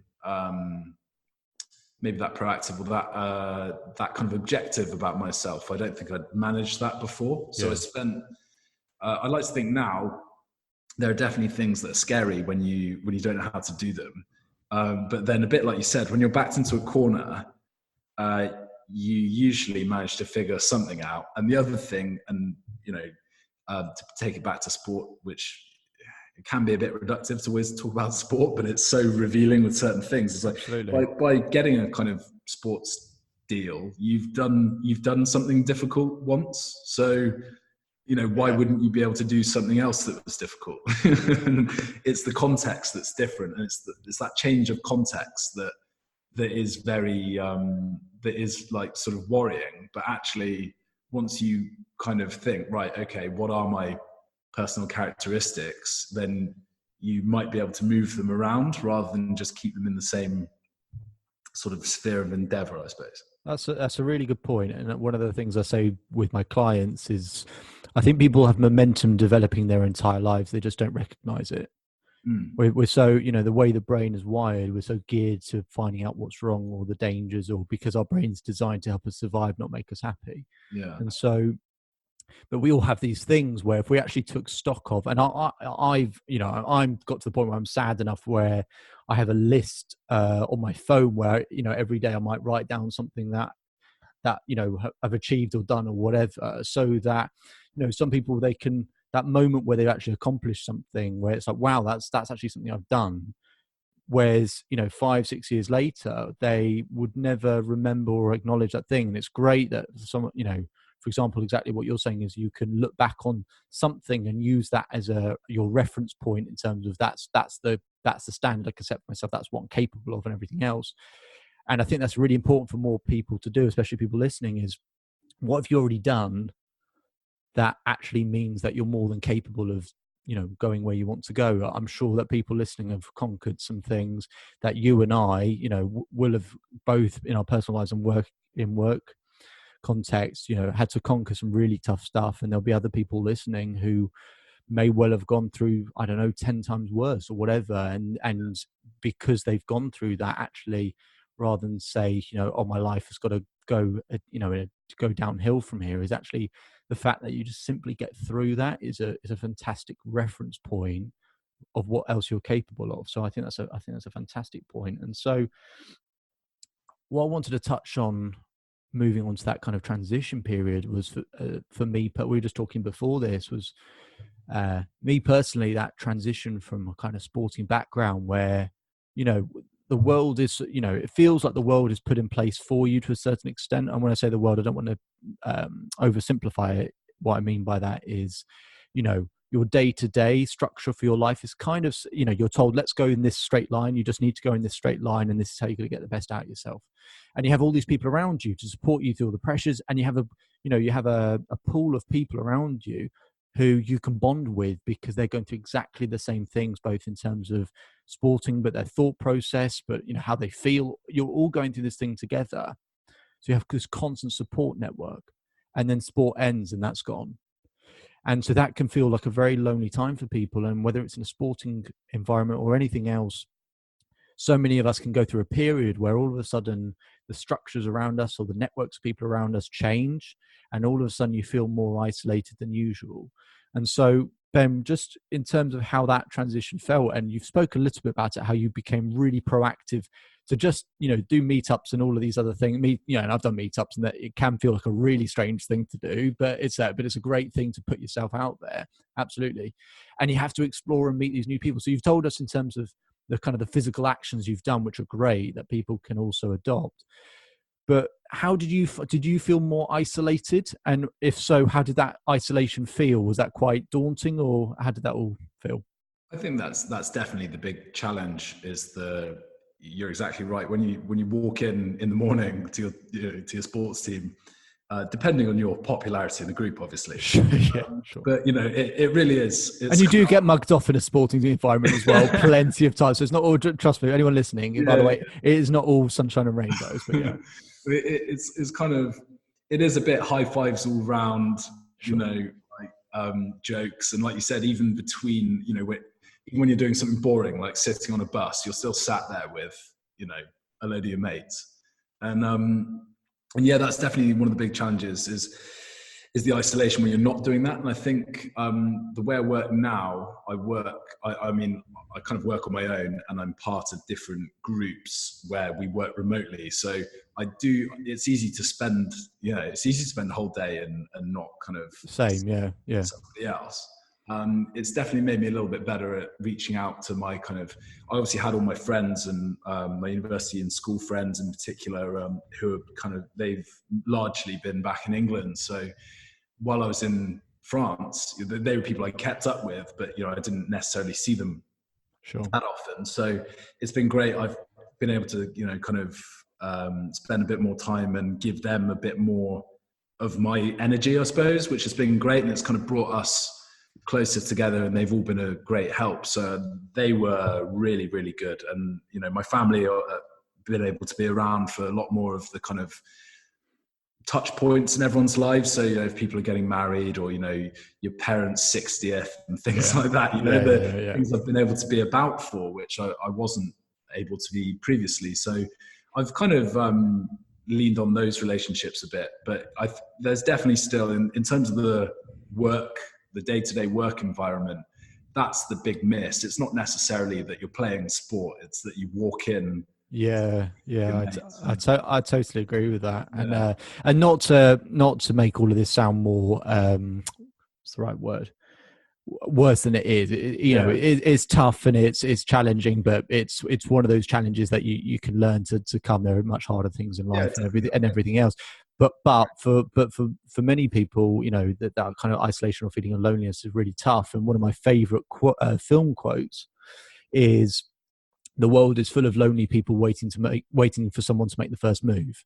maybe that proactive or that kind of objective about myself. I don't think I'd managed that before. So I like to think now there are definitely things that are scary when you don't know how to do them. But then a bit like you said, when you're backed into a corner, you usually manage to figure something out. And the other thing, and to take it back to sport, which it can be a bit reductive to always talk about sport, but it's so revealing with certain things. It's like by getting a kind of sports deal, you've done something difficult once. So, why wouldn't you be able to do something else that was difficult? It's the context that's different. And it's that change of context that is very, that is like sort of worrying. But actually, once you kind of think, right, okay, what are my personal characteristics, then you might be able to move them around rather than just keep them in the same sort of sphere of endeavor, I suppose. That's a really good point. And one of the things I say with my clients is I think people have momentum developing their entire lives. They just don't recognize it. We're so, the way the brain is wired, we're so geared to finding out what's wrong or the dangers, or because our brain's designed to help us survive, not make us happy. Yeah. And so, but we all have these things where if we actually took stock of, and I've got to the point where I'm sad enough where I have a list on my phone where, every day I might write down something that I've achieved or done or whatever, so that, some people, they can, that moment where they actually accomplish something where it's like, wow, that's actually something I've done. Whereas, 5-6 years later, they would never remember or acknowledge that thing. And it's great that someone, for example, exactly what you're saying is you can look back on something and use that as your reference point in terms of that's the standard I can set for myself. That's what I'm capable of and everything else. And I think that's really important for more people to do, especially people listening, is what have you already done that actually means that you're more than capable of, going where you want to go. I'm sure that people listening have conquered some things that you and I, will have both in our personal lives and work context, had to conquer some really tough stuff. And there'll be other people listening who may well have gone through, 10 times worse or whatever. And because they've gone through that, actually, rather than say, oh, my life has got to go, go downhill from here, is actually the fact that you just simply get through that is a fantastic reference point of what else you're capable of. So I think that's a fantastic point. And so what I wanted to touch on, moving on to that kind of transition period, was for me, but we were just talking before this, was me personally, that transition from a kind of sporting background where, the world is, it feels like the world is put in place for you to a certain extent. And when I say the world, I don't want to oversimplify it. What I mean by that is, your day-to-day structure for your life is kind of, you're told, let's go in this straight line. You just need to go in this straight line. And this is how you're going to get the best out of yourself. And you have all these people around you to support you through all the pressures. And you have a pool of people around you who you can bond with because they're going through exactly the same things, both in terms of sporting, but their thought process, but how they feel. You're all going through this thing together. So you have this constant support network, and then sport ends and that's gone. And so that can feel like a very lonely time for people. And whether it's in a sporting environment or anything else, so many of us can go through a period where all of a sudden the structures around us or the networks of people around us change, and all of a sudden you feel more isolated than usual. And so, Ben, just in terms of how that transition felt, and you've spoken a little bit about it, how you became really proactive to just, do meetups and all of these other things. And I've done meetups, and that it can feel like a really strange thing to do, but it's a great thing to put yourself out there. Absolutely. And you have to explore and meet these new people. So you've told us in terms of the kind of the physical actions you've done, which are great, that people can also adopt. But how did you feel more isolated? And if so, how did that isolation feel? Was that quite daunting, or how did that all feel? I think that's definitely the big challenge. You're exactly right. When you walk in the morning to your sports team, depending on your popularity in the group, obviously. Yeah, sure. But it really is. And you do get mugged off in a sporting environment as well, plenty of times. So it's not all. Trust me, anyone listening. By the way, it is not all sunshine and rainbows. But yeah, it's kind of, it is a bit high fives all round. sure. Jokes, and like you said, even between when you're doing something boring like sitting on a bus, you're still sat there with a load of your mates, and yeah, that's definitely one of the big challenges is the isolation when you're not doing that. And I think the way I work now, I mean, I kind of work on my own, and I'm part of different groups where we work remotely. So it's easy to spend the whole day and not kind of Same, yeah. somebody else. It's definitely made me a little bit better at reaching out to I obviously had all my friends and my university and school friends in particular, who are they've largely been back in England. So while I was in France, they were people I kept up with, but I didn't necessarily see them that often. So it's been great. I've been able to spend a bit more time and give them a bit more of my energy, I suppose, which has been great, and it's kind of brought us closer together, and they've all been a great help. So they were really, really good. And my family have been able to be around for a lot more of the kind of touch points in everyone's lives. So if people are getting married, or your parents' 60th and things like that, things I've been able to be about for, which I wasn't able to be previously. So I've kind of leaned on those relationships a bit, but there's definitely still in terms of the day-to-day work environment, that's the big miss. It's not necessarily that you're playing sport, it's that you walk in. I totally agree with that. And not to make all of this sound more what's the right word, worse than it is. It's tough and it's challenging, but it's one of those challenges that you can learn to come. There are much harder things in life and everything else. But for many people, that kind of isolation or feeling of loneliness is really tough. And one of my favorite film quotes is, "The world is full of lonely people waiting for someone to make the first move."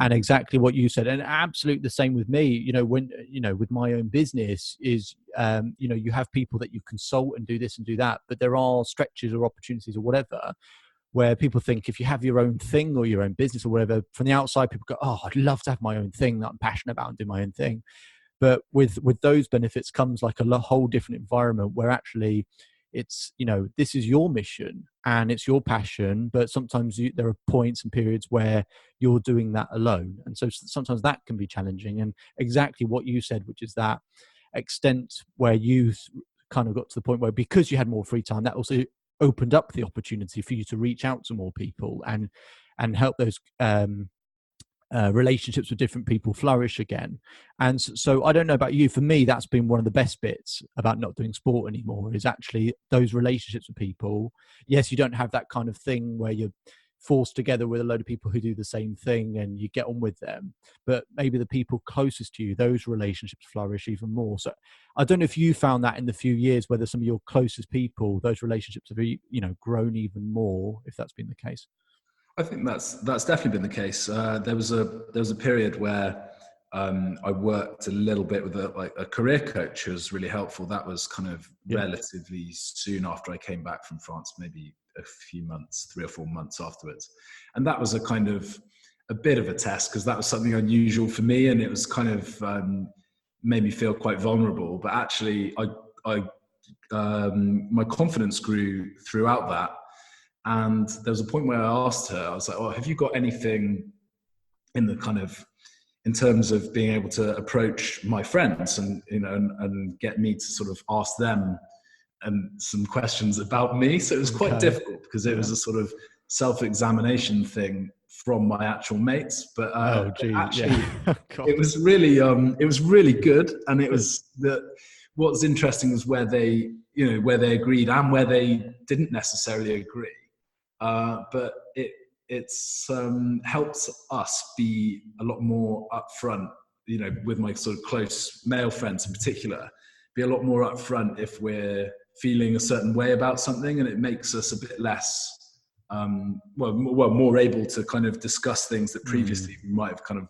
And exactly what you said, and absolutely the same with me. When with my own business is, you have people that you consult and do this and do that, but there are stretches or opportunities or whatever where people think if you have your own thing or your own business or whatever, from the outside, people go, "Oh, I'd love to have my own thing that I'm passionate about and do my own thing." But with those benefits comes like a whole different environment where actually it's, this is your mission and it's your passion, but sometimes there are points and periods where you're doing that alone. And so sometimes that can be challenging. And exactly what you said, which is that extent where you kind of got to the point where, because you had more free time, that also opened up the opportunity for you to reach out to more people and help those relationships with different people flourish again. And so I don't know about you, for me, that's been one of the best bits about not doing sport anymore, is actually those relationships with people. Yes, you don't have that kind of thing where you're forced together with a load of people who do the same thing and you get on with them, but maybe the people closest to you, those relationships flourish even more. So I don't know if you found that in the few years, whether some of your closest people, those relationships have grown even more, if that's been the case. I think that's definitely been the case. There was a period where I worked a little bit with a career coach who was really helpful. That was kind of relatively soon after I came back from France, maybe a few months, 3 or 4 months afterwards. And that was a bit of a test, because that was something unusual for me, and it was kind of made me feel quite vulnerable. But actually, my confidence grew throughout that. And there was a point where I asked her, I was like, "Oh, have you got anything in terms of being able to approach my friends and get me to sort of ask them and some questions about me?" So it was quite difficult, because it was a sort of self-examination thing from my actual mates. But it was really good. And it was what's interesting was where they where they agreed and where they didn't necessarily agree. But it's helped us be a lot more upfront, with my sort of close male friends in particular, be a lot more upfront if we're feeling a certain way about something, and it makes us a bit less, more able to kind of discuss things that previously we might have kind of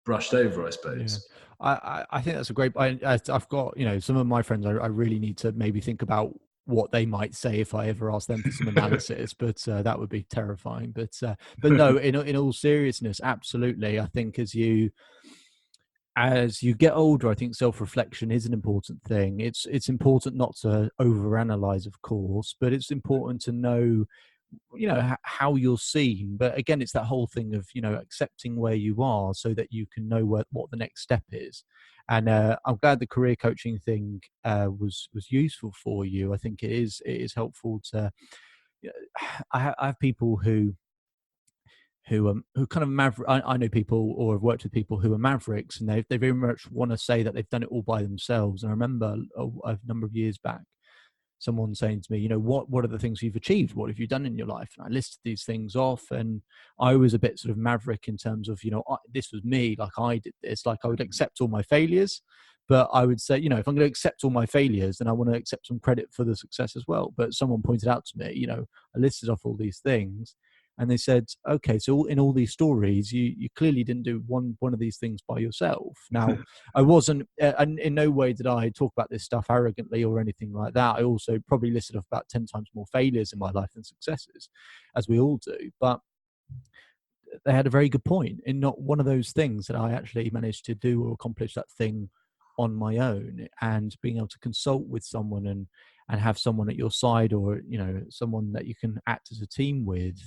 brushed over, I suppose. Yeah. I think that's a great. I've got some of my friends. I really need to maybe think about what they might say if I ever ask them for some analysis, but that would be terrifying. But no, in all seriousness, absolutely. I think as you get older, I think self-reflection is an important thing. It's important not to overanalyze, of course, but it's important to know how you're seen. But again, it's that whole thing of accepting where you are so that you can know what the next step is. And I'm glad the career coaching thing was useful for you. I think it is helpful to I have people who kind of maverick. I know people or have worked with people who are mavericks, and they very much want to say that they've done it all by themselves. And I remember a number of years back someone saying to me, what are the things you've achieved? What have you done in your life? And I listed these things off, and I was a bit sort of maverick in terms of, this was me, like I did this, like I would accept all my failures, but I would say, if I'm going to accept all my failures, then I want to accept some credit for the success as well. But someone pointed out to me, I listed off all these things, and they said, okay, so in all these stories, you clearly didn't do one of these things by yourself. Now, I wasn't, and in no way did I talk about this stuff arrogantly or anything like that. I also probably listed off about 10 times more failures in my life than successes, as we all do. But they had a very good point. In not one of those things that I actually managed to do or accomplish that thing on my own, and being able to consult with someone and have someone at your side, or someone that you can act as a team with,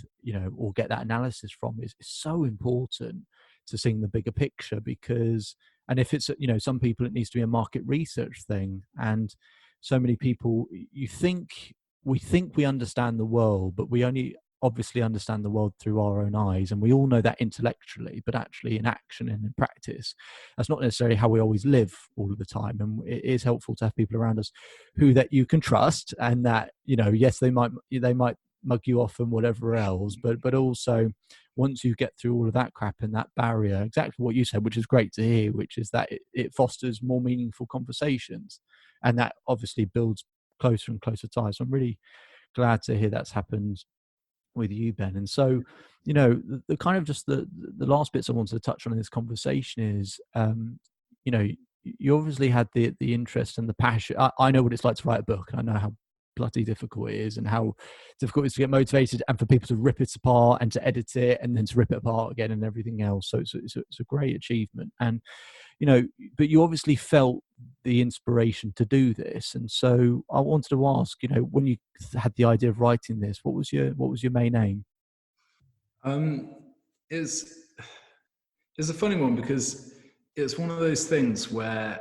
or get that analysis from is so important to seeing the bigger picture. Because, and if it's some people, it needs to be a market research thing, and so many people, we think we understand the world, but we only obviously understand the world through our own eyes, and we all know that intellectually, but actually in action and in practice, that's not necessarily how we always live all of the time. And it is helpful to have people around us who that you can trust, and that yes, they might mug you off and whatever else, but also once you get through all of that crap and that barrier, exactly what you said, which is great to hear, which is that it fosters more meaningful conversations, and that obviously builds closer and closer ties. So I'm really glad to hear that's happened with you, Ben. And so, the kind of just the last bits I wanted to touch on in this conversation is, you obviously had the interest and the passion. I know what it's like to write a book, and I know how bloody difficult it is, and how difficult it is to get motivated, and for people to rip it apart and to edit it and then to rip it apart again and everything else. So it's a great achievement. And but you obviously felt the inspiration to do this. And so I wanted to ask, when you had the idea of writing this, what was your main aim? It's a funny one, because it's one of those things where,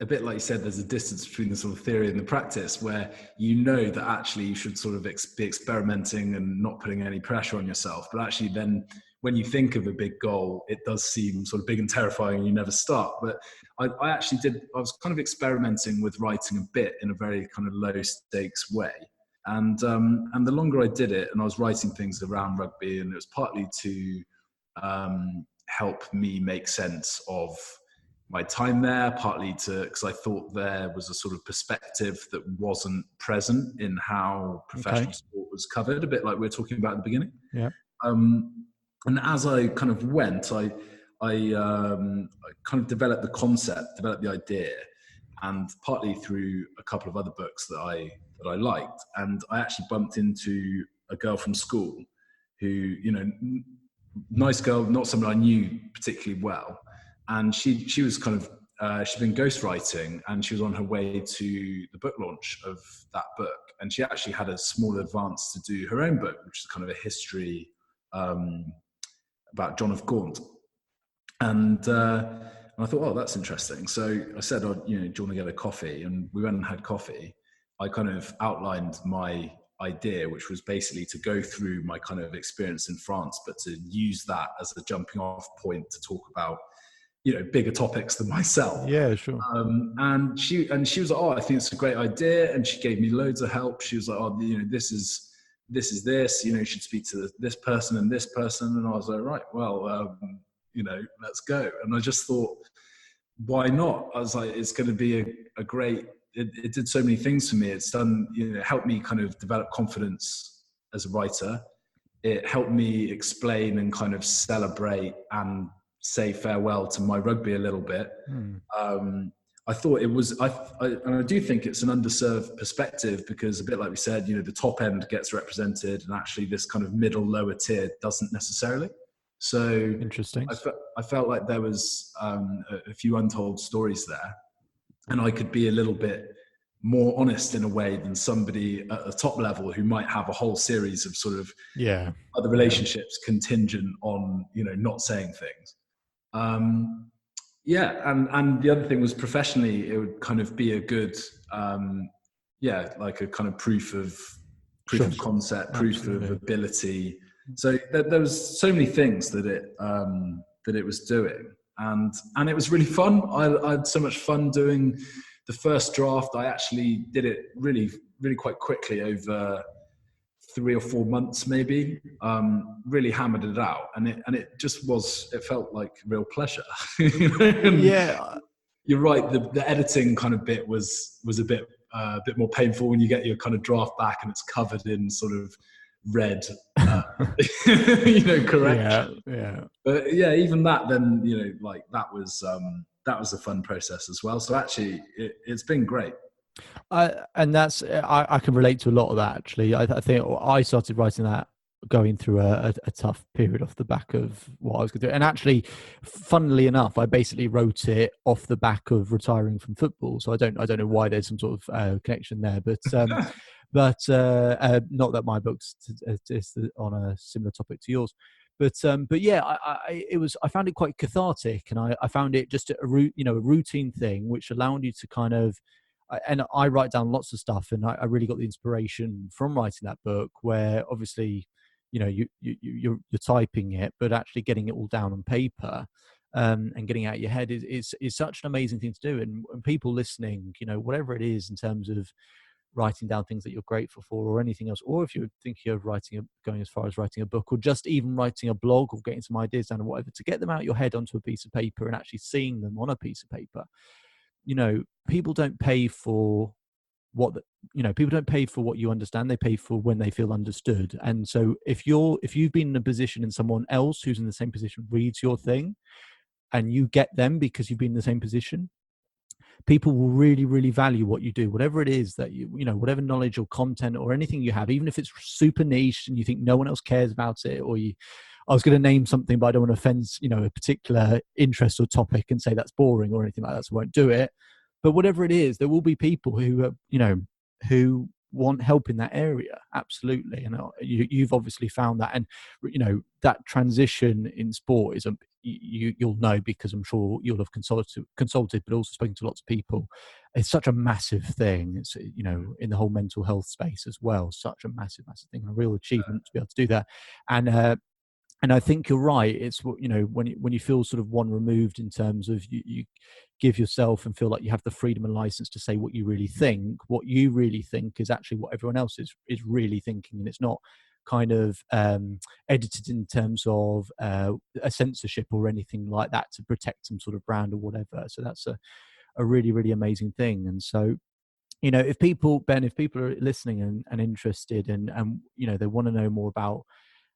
a bit like you said, there's a distance between the sort of theory and the practice, where that actually you should sort of be experimenting and not putting any pressure on yourself. But actually then when you think of a big goal, it does seem sort of big and terrifying, and you never start. But I was kind of experimenting with writing a bit in a very kind of low stakes way. And the longer I did it, and I was writing things around rugby, and it was partly to help me make sense of my time there, partly because I thought there was a sort of perspective that wasn't present in how professional sport was covered, a bit like we were talking about at the beginning. Yeah. And as I kind of went, I kind of developed the concept, developed the idea, and partly through a couple of other books that I liked. And I actually bumped into a girl from school who, nice girl, not someone I knew particularly well. And she was kind of, she'd been ghostwriting, and she was on her way to the book launch of that book. And she actually had a small advance to do her own book, which is kind of a history about John of Gaunt. And I thought, oh, that's interesting. So I said, oh, do you want to get a coffee? And we went and had coffee. I kind of outlined my idea, which was basically to go through my kind of experience in France, but to use that as a jumping off point to talk about bigger topics than myself. Yeah, sure. And she was like, oh, I think it's a great idea, and she gave me loads of help. She was like, oh, this, you should speak to this person and this person. And I was like, right, well, let's go. And I just thought, why not? I was like, it's going to be a great, it did so many things for me. It's done, helped me kind of develop confidence as a writer. It helped me explain and kind of celebrate and say farewell to my rugby a little bit. I thought it was, and I do think it's an underserved perspective, because a bit like we said, the top end gets represented, and actually this kind of middle lower tier doesn't necessarily. So Interesting. I felt like there was a few untold stories there, and I could be a little bit more honest in a way than somebody at the top level who might have a whole series of sort of other relationships contingent on not saying things. And the other thing was, professionally, it would kind of be a good like a kind of proof of concept, proof of ability. So there was so many things that it was doing, and it was really fun. I had so much fun doing the first draft. I actually did it really, really quite quickly, over 3 or 4 months, maybe. Really hammered it out, and it just was. It felt like real pleasure. Yeah, you're right. The editing kind of bit was a bit more painful when you get your kind of draft back and it's covered in sort of red, correction. Yeah. But yeah, even that, then like that was a fun process as well. So actually, it's been great. And that's I can relate to a lot of that, actually. I think I started writing that going through a tough period off the back of what I was going to do. And actually, funnily enough, I basically wrote it off the back of retiring from football. So I don't know why there's some sort of connection there, but not that my book's is on a similar topic to yours. But yeah, I found it quite cathartic, and I found it just a routine thing, which allowed you to kind of, and I write down lots of stuff, and I really got the inspiration from writing that book, where obviously, you're typing it, but actually getting it all down on paper, and getting out of your head is such an amazing thing to do. And people listening, whatever it is in terms of writing down things that you're grateful for, or anything else, or if you're thinking of going as far as writing a book, or just even writing a blog, or getting some ideas down, or whatever, to get them out of your head onto a piece of paper and actually seeing them on a piece of paper. People don't pay for people don't pay for what you understand. They pay for when they feel understood. And so if you've been in a position and someone else who's in the same position reads your thing, and you get them because you've been in the same position, people will really, really value what you do, whatever it is that whatever knowledge or content or anything you have, even if it's super niche and you think no one else cares about it, or I was going to name something, but I don't want to offend, a particular interest or topic and say that's boring or anything like that, so I won't do it. But whatever it is, there will be people who who want help in that area. Absolutely. And you've obviously found that. And, that transition in sport is, you'll know, because I'm sure you'll have consulted, but also spoken to lots of people. It's such a massive thing. It's, in the whole mental health space as well, such a massive, massive thing, a real achievement to be able to do that. And I think you're right. It's when you feel sort of one removed, in terms of you give yourself and feel like you have the freedom and license to say what you really think. What you really think is actually what everyone else is really thinking, and it's not kind of edited in terms of a censorship or anything like that to protect some sort of brand or whatever. So that's a really, really amazing thing. And so, if people are listening and interested, and they want to know more about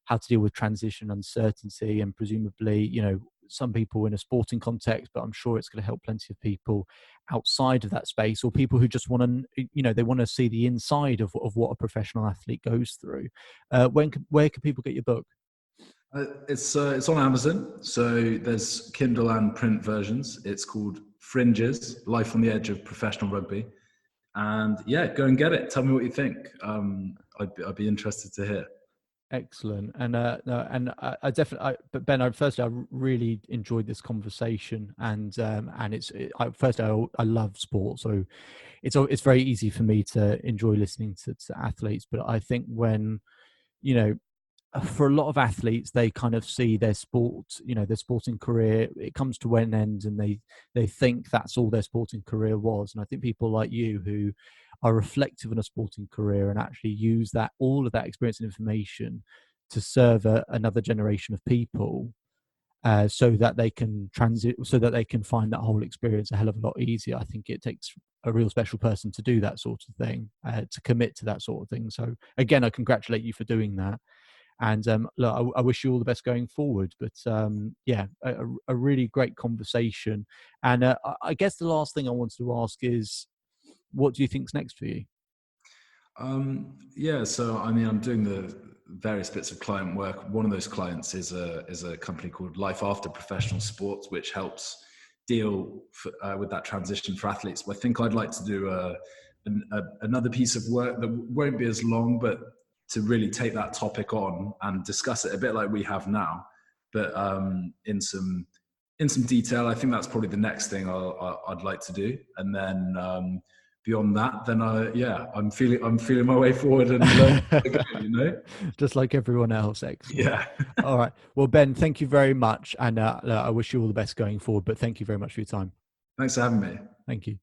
how to deal with transition uncertainty, and presumably, some people in a sporting context, but I'm sure it's going to help plenty of people outside of that space, or people who just want to, they want to see the inside of what a professional athlete goes through. Where can people get your book? It's on Amazon, so there's Kindle and print versions. It's called Fringes: Life on the Edge of Professional Rugby. And yeah, go and get it. Tell me what you think. I'd be interested to hear. Excellent. And no, and I definitely, but Ben, firstly, I really enjoyed this conversation, and I love sport, so it's very easy for me to enjoy listening to athletes. But I think when for a lot of athletes, they kind of see their sport, their sporting career, it comes to an end, and they think that's all their sporting career was. And I think people like you who are reflective in a sporting career and actually use all of that experience and information to serve another generation of people, so that they can so that they can find that whole experience a hell of a lot easier. I think it takes a real special person to do that sort of thing, to commit to that sort of thing. So again, I congratulate you for doing that. And look, I wish you all the best going forward. But yeah, a really great conversation. And I guess the last thing I wanted to ask is, what do you think's next for you? Yeah, so I mean, I'm doing the various bits of client work. One of those clients is a company called Life After Professional Sports, which helps deal with that transition for athletes. But I think I'd like to do another piece of work that won't be as long, but to really take that topic on and discuss it a bit like we have now, but in some detail. I think that's probably the next thing I'd like to do, and then beyond that, then I'm feeling my way forward and learning again. Just like everyone else. Excellent. Yeah. All right. Well, Ben, thank you very much, and I wish you all the best going forward. But thank you very much for your time. Thanks for having me. Thank you.